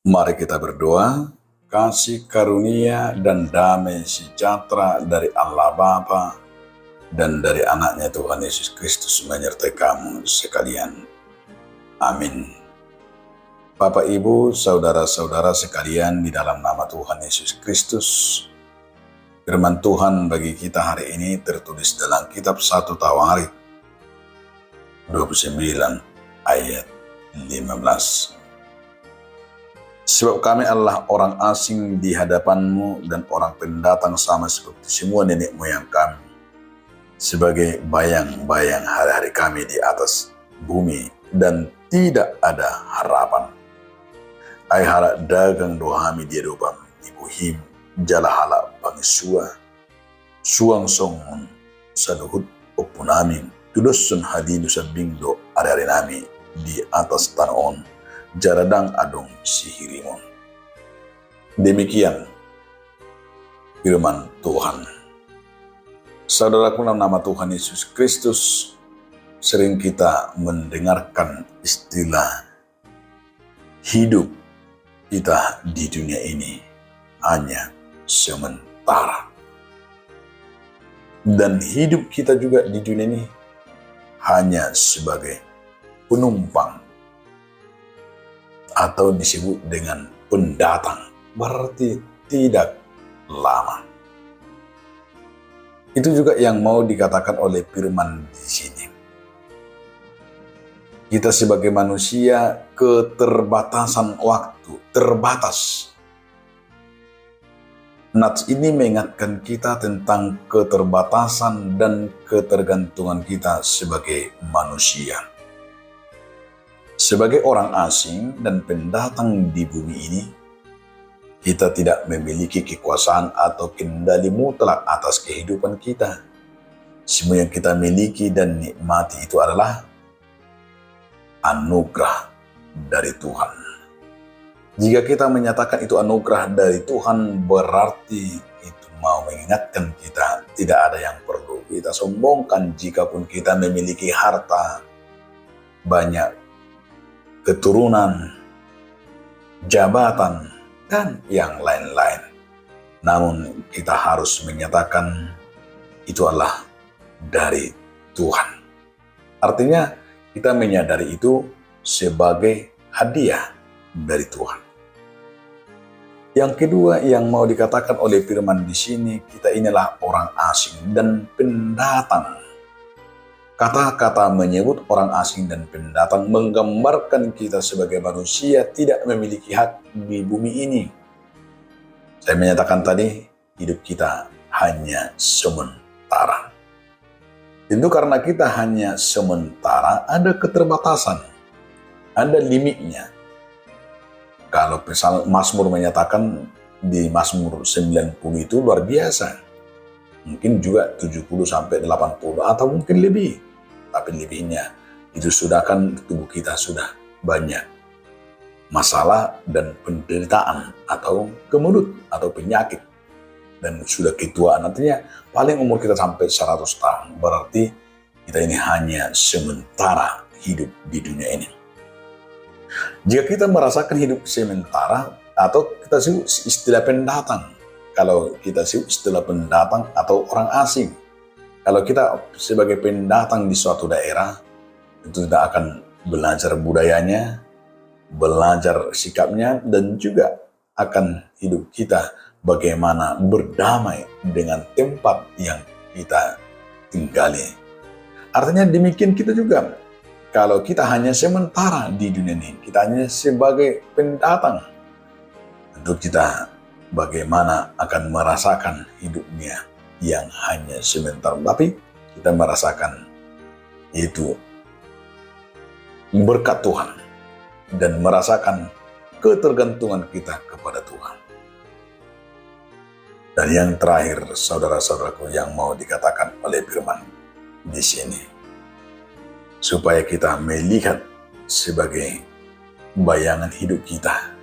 Mari kita berdoa. Kasih karunia dan damai sejahtera dari Allah Bapa dan dari anaknya Tuhan Yesus Kristus menyertai kamu sekalian. Amin. Bapak, Ibu, saudara-saudara sekalian, di dalam nama Tuhan Yesus Kristus, firman Tuhan bagi kita hari ini tertulis dalam kitab 1 Tawarik 29 ayat 15. Sebab kami adalah orang asing di hadapanmu dan orang pendatang sama seperti semua nenek moyang kami, sebagai bayang-bayang hari-hari kami di atas bumi dan tidak ada harapan. Ai halak dagang dohami dia dobam ibuhim jala halak pangisua suang songun saduhut opunami tudosun hadidu sabingdo hari-hari nami di atas tanon jaradang adong sihirimun. Demikian firman Tuhan. Saudaraku, dalam nama Tuhan Yesus Kristus, sering kita mendengarkan istilah hidup kita di dunia ini hanya sementara. Dan hidup kita juga di dunia ini hanya sebagai penumpang, atau disebut dengan pendatang, berarti tidak lama. Itu juga yang mau dikatakan oleh firman di sini. Kita sebagai manusia keterbatasan waktu, terbatas. Nats ini mengingatkan kita tentang keterbatasan dan ketergantungan kita sebagai manusia. Sebagai orang asing dan pendatang di bumi ini, kita tidak memiliki kekuasaan atau kendali mutlak atas kehidupan kita. Semua yang kita miliki dan nikmati itu adalah anugerah dari Tuhan. Jika kita menyatakan itu anugerah dari Tuhan, berarti itu mau mengingatkan kita tidak ada yang perlu kita sombongkan jikapun kita memiliki harta banyak, keturunan, jabatan, dan yang lain-lain. Namun kita harus menyatakan itu adalah dari Tuhan. Artinya kita menyadari itu sebagai hadiah dari Tuhan. Yang kedua yang mau dikatakan oleh firman di sini, kita inilah orang asing dan pendatang. Kata-kata menyebut orang asing dan pendatang menggambarkan kita sebagai manusia tidak memiliki hak di bumi ini. Saya menyatakan tadi, hidup kita hanya sementara. Tentu karena kita hanya sementara, ada keterbatasan, ada limitnya. Kalau misal Mazmur menyatakan di Mazmur 90 itu luar biasa. Mungkin juga 70-80 atau mungkin lebih. Tapi lebihnya itu sudah kan tubuh kita sudah banyak masalah dan penderitaan atau kemelut atau penyakit. Dan sudah ketuaan, artinya paling umur kita sampai 100 tahun. Berarti kita ini hanya sementara hidup di dunia ini. Jika kita merasakan hidup sementara atau kita sebut istilah pendatang. Kalau kita sebut istilah pendatang atau orang asing. Kalau kita sebagai pendatang di suatu daerah, tentu tidak akan belajar budayanya, belajar sikapnya, dan juga akan hidup kita bagaimana berdamai dengan tempat yang kita tinggali. Artinya demikian kita juga. Kalau kita hanya sementara di dunia ini, kita hanya sebagai pendatang, tentu kita bagaimana akan merasakan hidupnya yang hanya sebentar, tapi kita merasakan itu berkat Tuhan dan merasakan ketergantungan kita kepada Tuhan. Dan yang terakhir, saudara-saudaraku, yang mau dikatakan oleh firman di sini, supaya kita melihat sebagai bayangan hidup kita